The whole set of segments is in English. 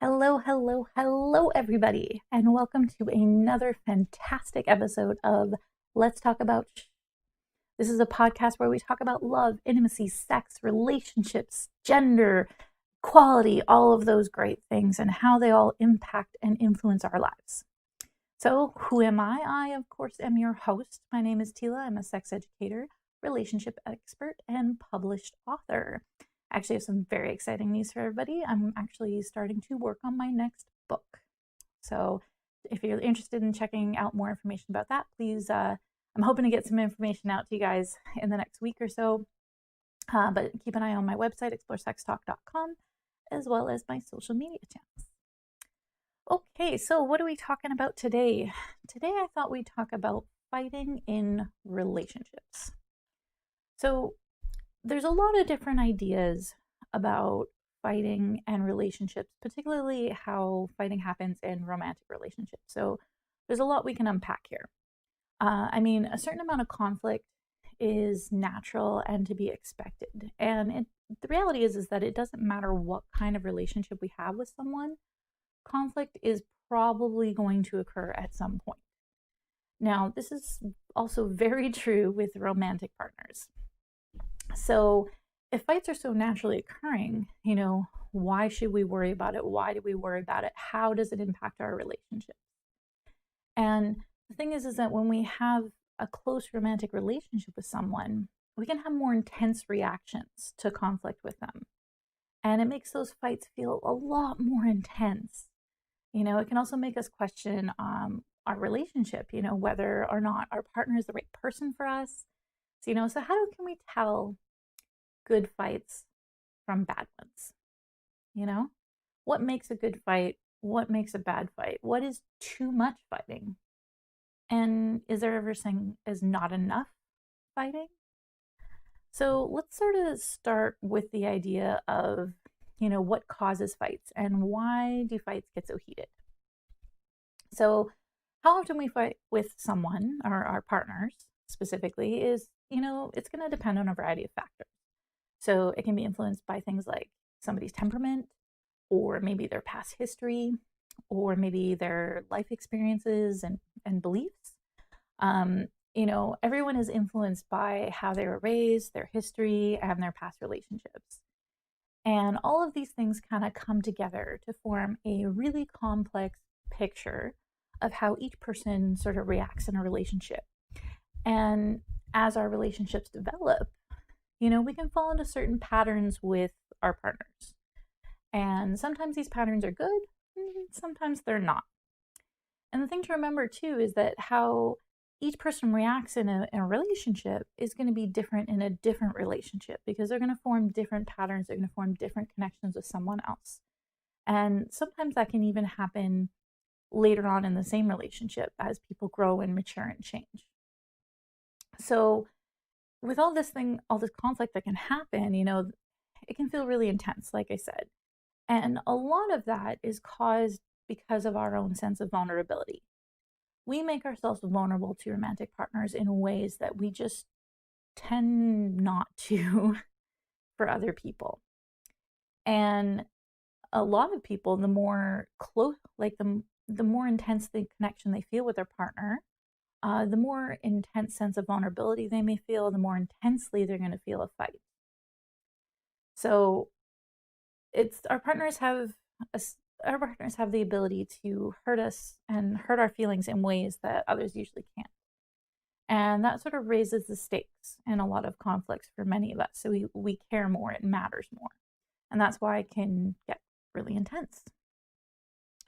Hello, hello, hello, everybody, and welcome to another fantastic episode of Let's Talk About This is a podcast where we talk about love, intimacy, sex, relationships, gender, quality, all of those great things, and how they all impact and influence our lives. So, who am I? I, of course, am your host. My name is Tila. I'm a sex educator, relationship expert, and published author. I actually have some very exciting news for everybody. I'm actually starting to work on my next book. So, if you're interested in checking out more information about that, please, I'm hoping to get some information out to you guys in the next week or so. But keep an eye on my website, exploresextalk.com, as well as my social media channels. Okay, so what are we talking about today? Today I thought we'd talk about fighting in relationships. So there's a lot of different ideas about fighting and relationships, particularly how fighting happens in romantic relationships. So there's a lot we can unpack here. A certain amount of conflict is natural and to be expected. And the reality is that it doesn't matter what kind of relationship we have with someone, conflict is probably going to occur at some point. Now, this is also very true with romantic partners. So, if fights are so naturally occurring, why should we worry about it? Why do we worry about it? How does it impact our relationship? And the thing is that when we have a close romantic relationship with someone, we can have more intense reactions to conflict with them. And it makes those fights feel a lot more intense. It can also make us question our relationship, whether or not our partner is the right person for us. So how can we tell good fights from bad ones? What makes a good fight? What makes a bad fight? What is too much fighting? And is there ever saying is not enough fighting? So let's sort of start with the idea of what causes fights and why do fights get so heated? So, how often we fight with someone or our partners specifically is, it's going to depend on a variety of factors. So, it can be influenced by things like somebody's temperament, or maybe their past history, or maybe their life experiences and beliefs. Everyone is influenced by how they were raised, their history, and their past relationships. And all of these things kind of come together to form a really complex picture of how each person sort of reacts in a relationship. And as our relationships develop, we can fall into certain patterns with our partners. And sometimes these patterns are good, sometimes they're not. And the thing to remember too is that how each person reacts in a relationship is going to be different in a different relationship because they're going to form different patterns, they're going to form different connections with someone else. And sometimes that can even happen later on in the same relationship as people grow and mature and change. So with all this conflict that can happen, it can feel really intense, like I said. And a lot of that is caused because of our own sense of vulnerability. We make ourselves vulnerable to romantic partners in ways that we just tend not to for other people. And a lot of people, the more close, the more intense the connection they feel with their partner, the more intense sense of vulnerability they may feel, the more intensely they're going to feel a fight. So our partners have the ability to hurt us and hurt our feelings in ways that others usually can't. And that sort of raises the stakes in a lot of conflicts for many of us. So we care more, it matters more. And that's why it can get really intense.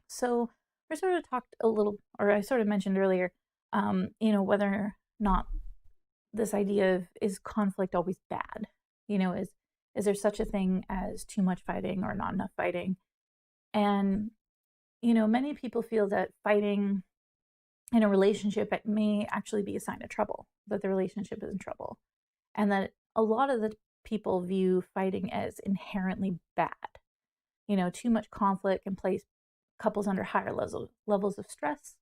So we sort of talked a little, or I sort of mentioned earlier, whether or not this idea of is conflict always bad? Is there such a thing as too much fighting or not enough fighting? And, many people feel that fighting in a relationship may actually be a sign of trouble, that the relationship is in trouble. And that a lot of the people view fighting as inherently bad. Too much conflict can place couples under higher levels of stress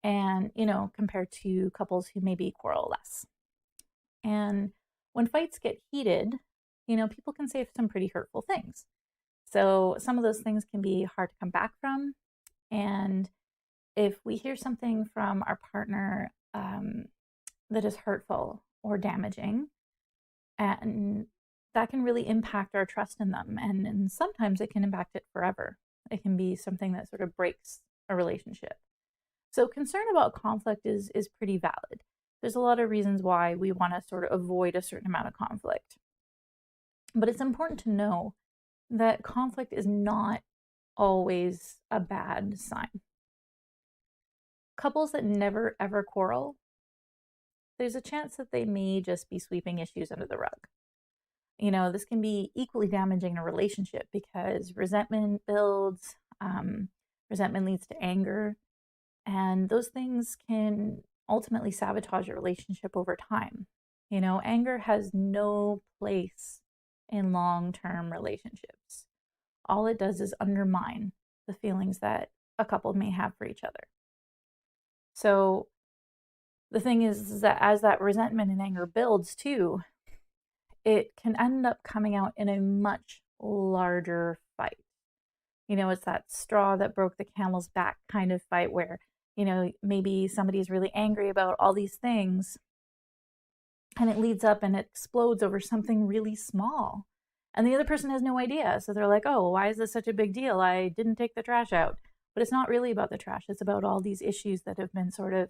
and, compared to couples who maybe quarrel less. And when fights get heated, people can say some pretty hurtful things. So some of those things can be hard to come back from. And if we hear something from our partner that is hurtful or damaging, and that can really impact our trust in them. And sometimes it can impact it forever. It can be something that sort of breaks a relationship. So concern about conflict is pretty valid. There's a lot of reasons why we want to sort of avoid a certain amount of conflict. But it's important to know that conflict is not always a bad sign. Couples that never ever quarrel, there's a chance that they may just be sweeping issues under the rug. This can be equally damaging in a relationship because resentment builds, resentment leads to anger, and those things can ultimately sabotage a relationship over time. Anger has no place in long-term relationships. All it does is undermine the feelings that a couple may have for each other. So the thing is that as that resentment and anger builds too, it can end up coming out in a much larger fight. It's that straw that broke the camel's back kind of fight where, maybe somebody's really angry about all these things and it leads up and it explodes over something really small. And the other person has no idea. So they're like, oh, why is this such a big deal? I didn't take the trash out. But it's not really about the trash. It's about all these issues that have been sort of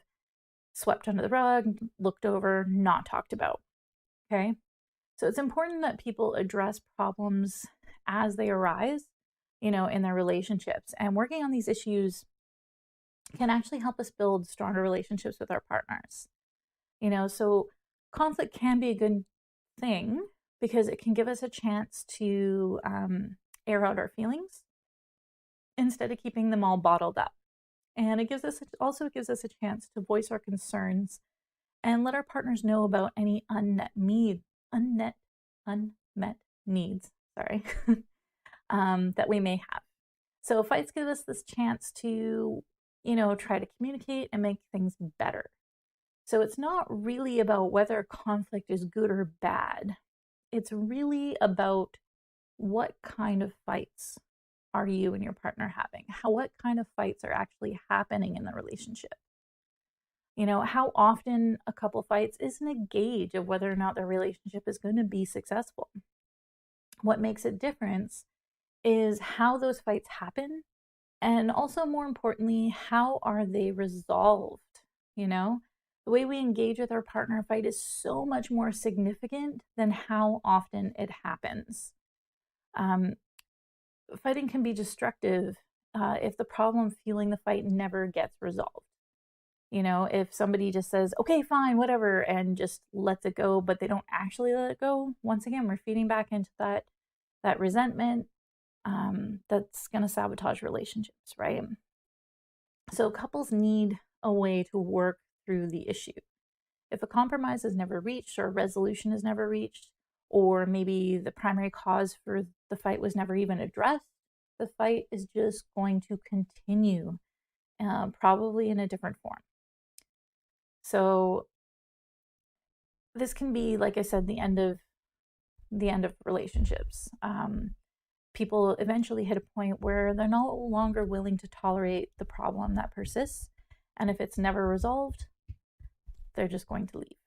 swept under the rug, looked over, not talked about. Okay? So it's important that people address problems as they arise, in their relationships. And working on these issues can actually help us build stronger relationships with our partners. So conflict can be a good thing because it can give us a chance to air out our feelings instead of keeping them all bottled up. And it also gives us a chance to voice our concerns and let our partners know about any unmet needs, that we may have. So fights give us this chance to, try to communicate and make things better. So it's not really about whether conflict is good or bad. It's really about what kind of fights are you and your partner having? What kind of fights are actually happening in the relationship? How often a couple fights isn't a gauge of whether or not their relationship is going to be successful. What makes a difference is how those fights happen, and also more importantly, how are they resolved? The way we engage with our partner fight is so much more significant than how often it happens. Fighting can be destructive if the problem fueling the fight never gets resolved. If somebody just says, okay, fine, whatever, and just lets it go, but they don't actually let it go, once again, we're feeding back into that resentment that's going to sabotage relationships, right? So couples need a way to work through the issue. If a compromise is never reached or a resolution is never reached, or maybe the primary cause for the fight was never even addressed, the fight is just going to continue, probably in a different form. So this can be, like I said, the end of relationships. People eventually hit a point where they're no longer willing to tolerate the problem that persists. And if it's never resolved, they're just going to leave.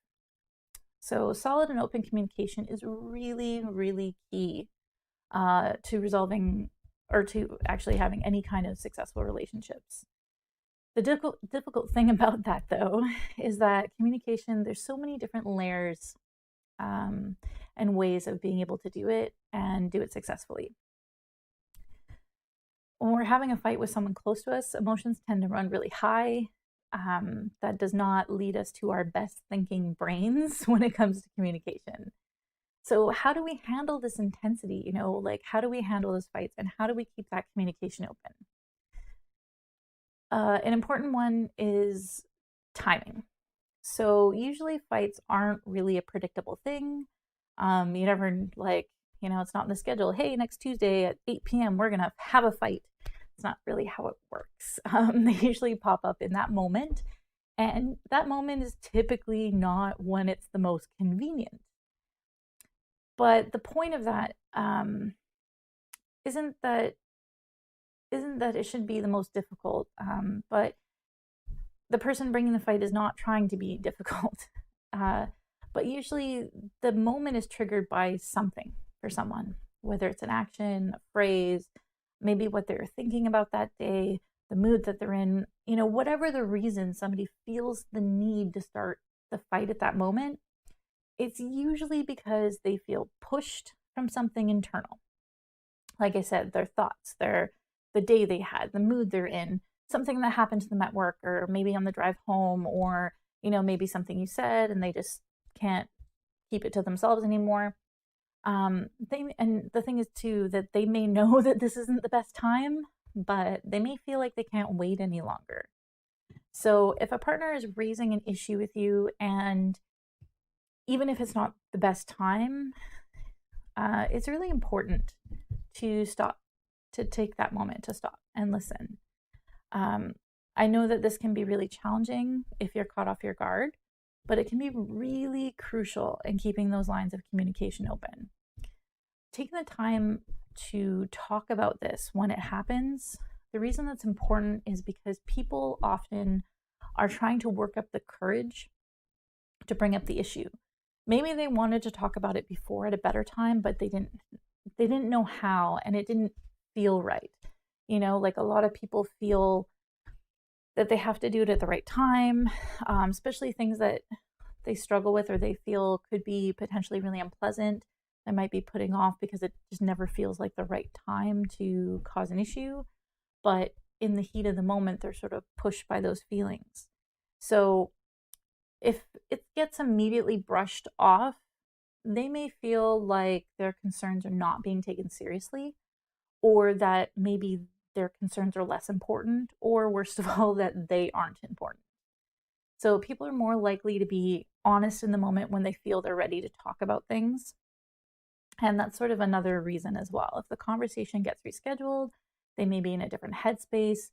So solid and open communication is really, really key to resolving or to actually having any kind of successful relationships. The difficult thing about that, though, is that communication, there's so many different layers and ways of being able to do it and do it successfully. When we're having a fight with someone close to us, emotions tend to run really high. That does not lead us to our best thinking brains when it comes to communication. So how do we handle this intensity? How do we handle those fights and how do we keep that communication open? An important one is timing. So usually fights aren't really a predictable thing. You never it's not in the schedule. Hey, next Tuesday at 8 p.m. we're going to have a fight. It's not really how it works. They usually pop up in that moment. And that moment is typically not when it's the most convenient. But the point of that isn't that it should be the most difficult, but the person bringing the fight is not trying to be difficult. Uh, but usually the moment is triggered by something for someone, whether it's an action, a phrase, maybe what they're thinking about that day, the mood that they're in, whatever the reason somebody feels the need to start the fight at that moment, it's usually because they feel pushed from something internal. Like I said, their thoughts, the day they had, the mood they're in, something that happened to them at work, or maybe on the drive home, or maybe something you said and they just can't keep it to themselves anymore. And the thing is too that they may know that this isn't the best time, but they may feel like they can't wait any longer. So if a partner is raising an issue with you, and even if it's not the best time, it's really important to stop, to take that moment to stop and listen. I know that this can be really challenging if you're caught off your guard, but it can be really crucial in keeping those lines of communication open. Taking the time to talk about this when it happens, the reason that's important is because people often are trying to work up the courage to bring up the issue. Maybe they wanted to talk about it before at a better time, but they didn't know how, and it didn't feel right. Like a lot of people feel that they have to do it at the right time, especially things that they struggle with or they feel could be potentially really unpleasant. They might be putting off because it just never feels like the right time to cause an issue. But in the heat of the moment, they're sort of pushed by those feelings. So if it gets immediately brushed off, they may feel like their concerns are not being taken seriously, or that maybe their concerns are less important, or worst of all, that they aren't important. So people are more likely to be honest in the moment when they feel they're ready to talk about things. And that's sort of another reason as well. If the conversation gets rescheduled, they may be in a different headspace.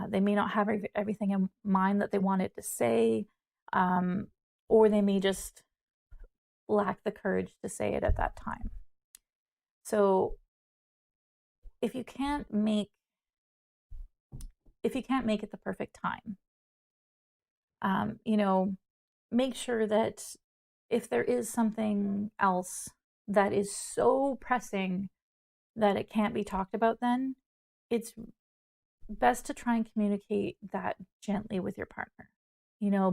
They may not have everything in mind that they wanted to say, or they may just lack the courage to say it at that time. So if you can't make it the perfect time, make sure that if there is something else that is so pressing that it can't be talked about, then it's best to try and communicate that gently with your partner.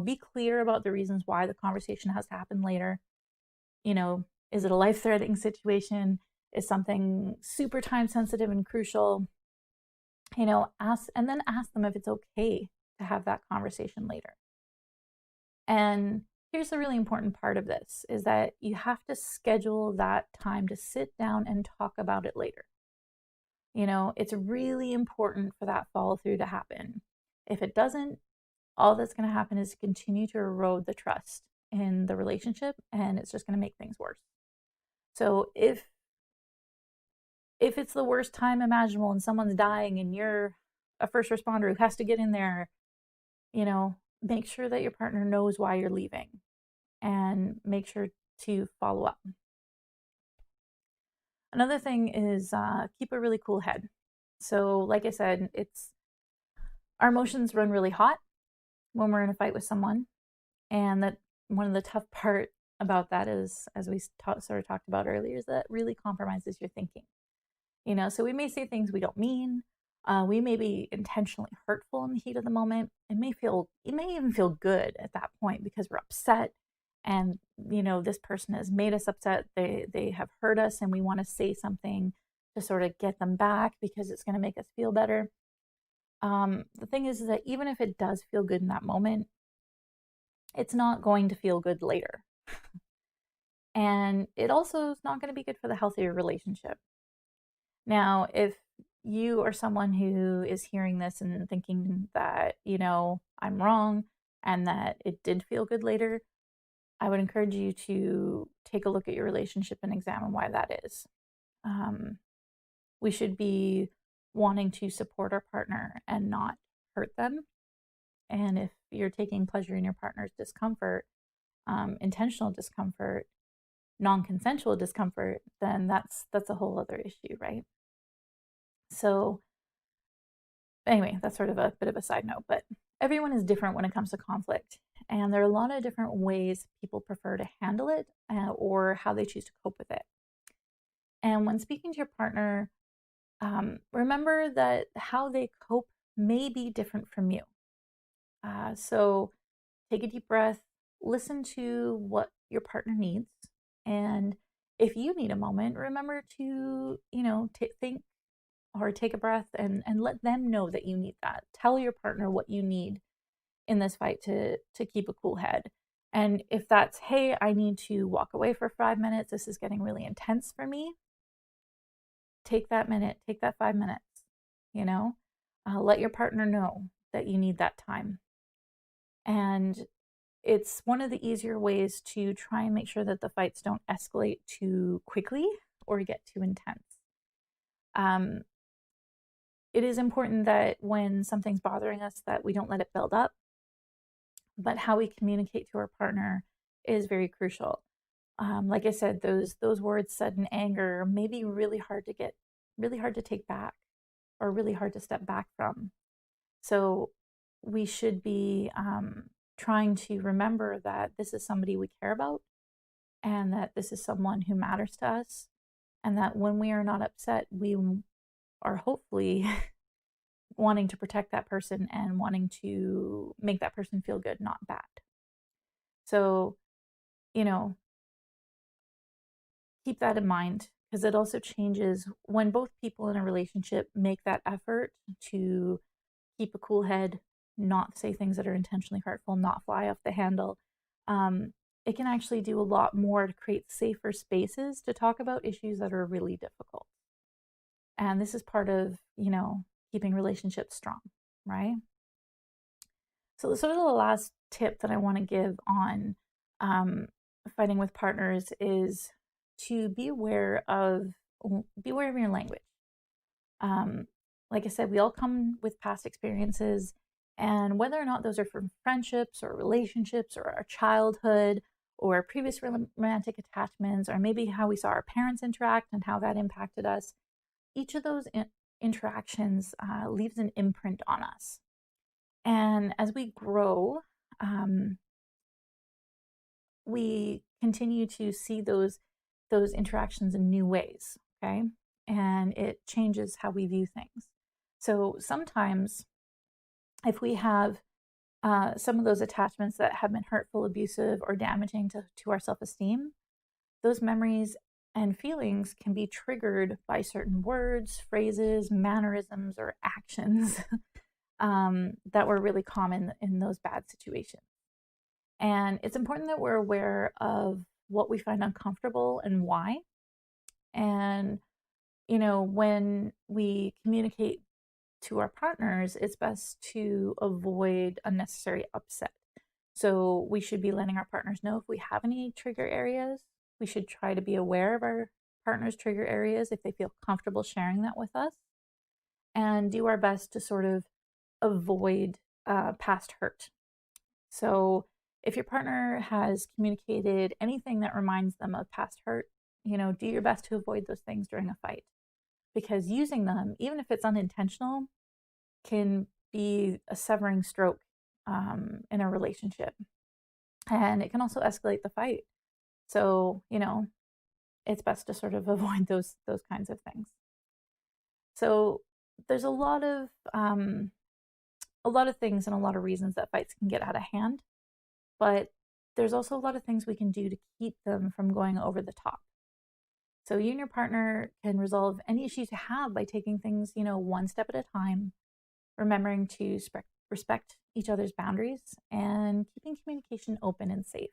Be clear about the reasons why the conversation has to happen later. Is it a life-threatening situation? Is something super time sensitive and crucial? Ask them if it's okay to have that conversation later. And here's the really important part of this is that you have to schedule that time to sit down and talk about it later. It's really important for that follow through to happen. If it doesn't, all that's going to happen is continue to erode the trust in the relationship, and it's just going to make things worse. So if it's the worst time imaginable and someone's dying and you're a first responder who has to get in there, make sure that your partner knows why you're leaving and make sure to follow up. Another thing is keep a really cool head. So like I said, our emotions run really hot when we're in a fight with someone. And that one of the tough part about that is, as we sort of talked about earlier, is that really compromises your thinking. So we may say things we don't mean. We may be intentionally hurtful in the heat of the moment. It may even feel good at that point because we're upset, and this person has made us upset. They have hurt us, and we want to say something to sort of get them back because it's going to make us feel better. The thing is that even if it does feel good in that moment, it's not going to feel good later. And it also is not going to be good for the healthier relationship. Now, if you are someone who is hearing this and thinking that, I'm wrong and that it did feel good later, I would encourage you to take a look at your relationship and examine why that is. We should be wanting to support our partner and not hurt them. And if you're taking pleasure in your partner's discomfort, intentional discomfort, non-consensual discomfort, then that's a whole other issue, right? So anyway, that's sort of a bit of a side note, but everyone is different when it comes to conflict. And there are a lot of different ways people prefer to handle it or how they choose to cope with it. And when speaking to your partner, remember that how they cope may be different from you. So take a deep breath, listen to what your partner needs. And if you need a moment, remember to, think or take a breath and let them know that you need that. Tell your partner what you need in this fight to keep a cool head. And if that's, hey, I need to walk away for 5 minutes, this is getting really intense for me, take that minute, take that 5 minutes, let your partner know that you need that time. And it's one of the easier ways to try and make sure that the fights don't escalate too quickly or get too intense. It is important that when something's bothering us that we don't let it build up, but how we communicate to our partner is very crucial. Like I said, those words said in anger may be really hard to take back, or really hard to step back from. So we should be trying to remember that this is somebody we care about, and that this is someone who matters to us, and that when we are not upset, we are hopefully wanting to protect that person and wanting to make that person feel good, not bad. So, keep that in mind, because it also changes when both people in a relationship make that effort to keep a cool head, not say things that are intentionally hurtful, not fly off the handle. It can actually do a lot more to create safer spaces to talk about issues that are really difficult. And this is part of, keeping relationships strong, right? So sort of the last tip that I want to give on fighting with partners is to be aware of your language. Like I said, we all come with past experiences, and whether or not those are from friendships or relationships or our childhood or previous romantic attachments, or maybe how we saw our parents interact and how that impacted us, each of those interactions leaves an imprint on us. And as we grow, we continue to see those interactions in new ways, okay? And it changes how we view things. So sometimes if we have some of those attachments that have been hurtful, abusive, or damaging to our self-esteem, those memories and feelings can be triggered by certain words, phrases, mannerisms, or actions that were really common in those bad situations. And it's important that we're aware of what we find uncomfortable and why. And, when we communicate to our partners, it's best to avoid unnecessary upset. So we should be letting our partners know if we have any trigger areas. We should try to be aware of our partner's trigger areas if they feel comfortable sharing that with us, and do our best to sort of avoid past hurt. So if your partner has communicated anything that reminds them of past hurt, do your best to avoid those things during a fight, because using them, even if it's unintentional, can be a severing stroke in a relationship. And it can also escalate the fight. So, it's best to sort of avoid those kinds of things. So there's a lot of things and a lot of reasons that fights can get out of hand, but there's also a lot of things we can do to keep them from going over the top. So you and your partner can resolve any issues you have by taking things, one step at a time, remembering to respect each other's boundaries, and keeping communication open and safe.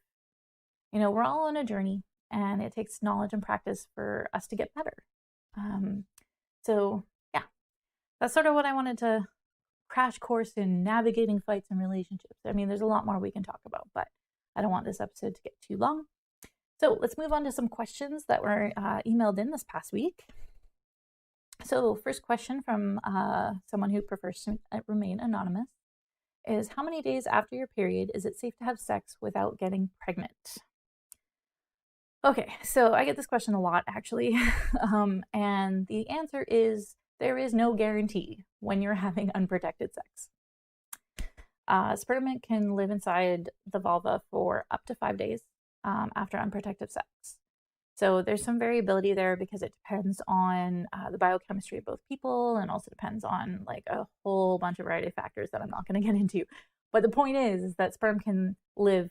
We're all on a journey, and it takes knowledge and practice for us to get better. So yeah, that's sort of what I wanted to crash course in navigating fights and relationships. I mean, there's a lot more we can talk about, but I don't want this episode to get too long. So let's move on to some questions that were emailed in this past week. So first question from someone who prefers to remain anonymous is, how many days after your period is it safe to have sex without getting pregnant? Okay, so I get this question a lot, actually. And the answer is there is no guarantee when you're having unprotected sex. Sperm can live inside the vulva for up to 5 days after unprotected sex. So there's some variability there because it depends on the biochemistry of both people, and also depends on like a whole bunch of variety of factors that I'm not going to get into. But the point is that sperm can live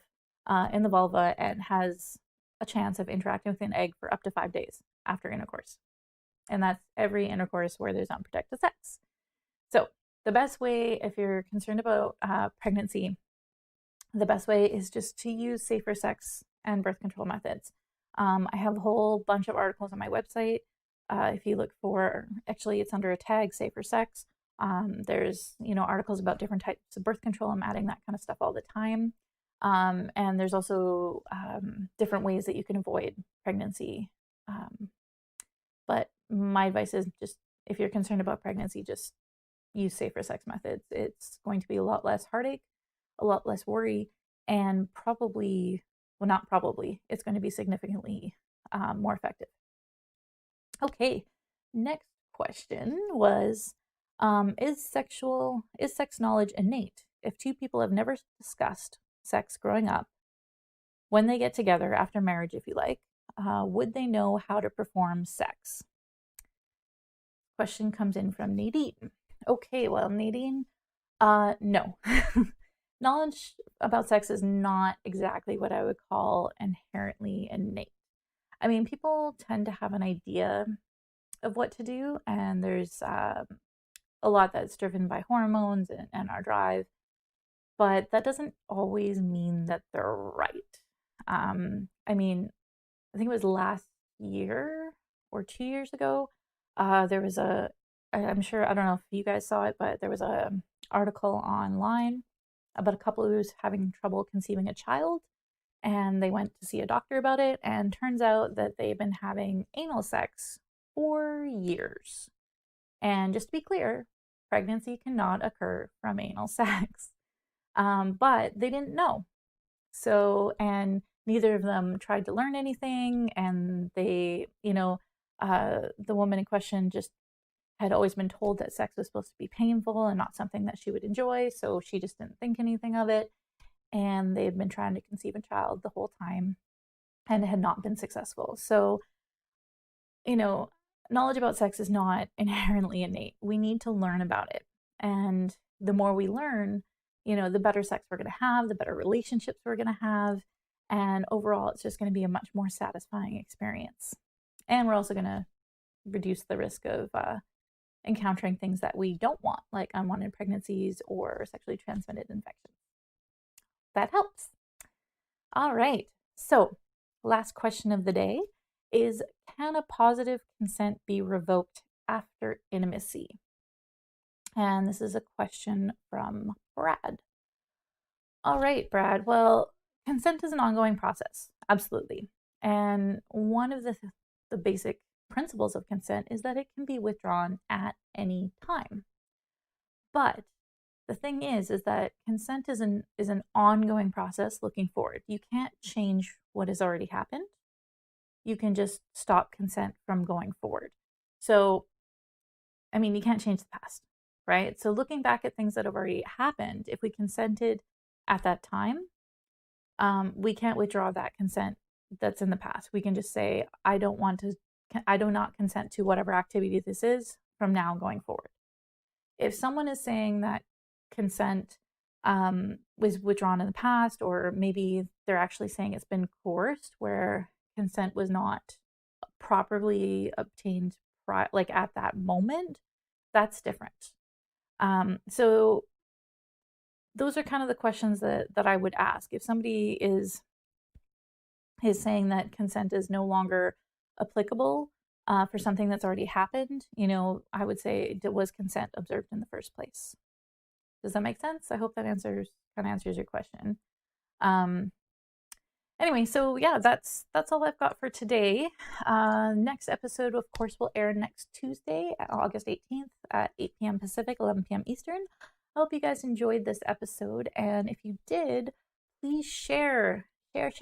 in the vulva and has a chance of interacting with an egg for up to 5 days after intercourse. And that's every intercourse where there's unprotected sex. So the best way, if you're concerned about pregnancy, the best way is just to use safer sex and birth control methods. I have a whole bunch of articles on my website. If you look for, actually it's under a tag, safer sex. There's, articles about different types of birth control. I'm adding that kind of stuff all the time. And there's also different ways that you can avoid pregnancy. But my advice is just, if you're concerned about pregnancy, just use safer sex methods. It's going to be a lot less heartache, a lot less worry, and it's going to be significantly more effective. Okay, next question was, is sex knowledge innate? If two people have never discussed sex growing up, when they get together after marriage, if you like, would they know how to perform sex? Question comes in from Nadine. Okay, well, Nadine, no. Knowledge about sex is not exactly what I would call inherently innate. I mean, people tend to have an idea of what to do, and there's a lot that's driven by hormones and our drive, but that doesn't always mean that they're right. I mean, I think it was last year or 2 years ago, there was I'm sure, I don't know if you guys saw it, but there was a article online about a couple who's having trouble conceiving a child, and they went to see a doctor about it, and turns out that they've been having anal sex for years. And just to be clear, pregnancy cannot occur from anal sex. But they didn't know. So, and neither of them tried to learn anything, and they, the woman in question just had always been told that sex was supposed to be painful and not something that she would enjoy, so she just didn't think anything of it. And they had been trying to conceive a child the whole time and had not been successful. So, knowledge about sex is not inherently innate. We need to learn about it. And the more we learn, the better sex we're going to have, the better relationships we're going to have. And overall, it's just going to be a much more satisfying experience. And we're also going to reduce the risk of encountering things that we don't want, like unwanted pregnancies or sexually transmitted infections. That helps. All right. So, last question of the day is, can a positive consent be revoked after intimacy? And this is a question from Brad. All right, Brad. Well, consent is an ongoing process. Absolutely. And one of the basic principles of consent is that it can be withdrawn at any time. But the thing is that consent is an ongoing process looking forward. You can't change what has already happened. You can just stop consent from going forward. So, I mean, you can't change the past, right? So looking back at things that have already happened, if we consented at that time, we can't withdraw that consent that's in the past. We can just say, I do not consent to whatever activity this is from now going forward. If someone is saying that consent was withdrawn in the past, or maybe they're actually saying it's been coerced, where consent was not properly obtained like at that moment, that's different. So those are kind of the questions that I would ask. If somebody is saying that consent is no longer applicable for something that's already happened, I would say, was consent observed in the first place? Does that make sense? I hope that answers your question. Anyway, so yeah, that's all I've got for today. Next episode, of course, will air next Tuesday, August 18th at 8 p.m. Pacific, 11 p.m. Eastern. I hope you guys enjoyed this episode, and if you did, please share. Of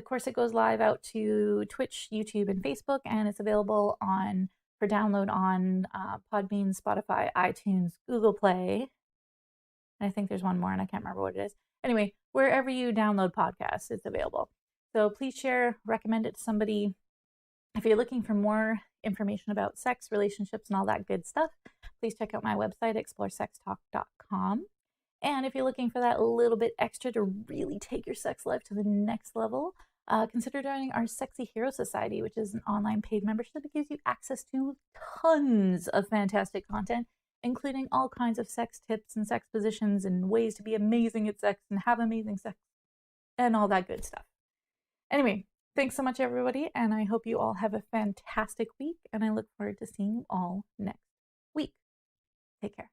course, it goes live out to Twitch, YouTube, and Facebook, and it's available on for download on Podbean, Spotify, iTunes, Google Play. And I think there's one more and I can't remember what it is. Anyway, wherever you download podcasts, it's available. So please share, recommend it to somebody. If you're looking for more information about sex, relationships, and all that good stuff, please check out my website, exploresextalk.com. And if you're looking for that little bit extra to really take your sex life to the next level, consider joining our Sexy Hero Society, which is an online paid membership that gives you access to tons of fantastic content, including all kinds of sex tips and sex positions and ways to be amazing at sex and have amazing sex and all that good stuff. Anyway, thanks so much, everybody, and I hope you all have a fantastic week, and I look forward to seeing you all next week. Take care.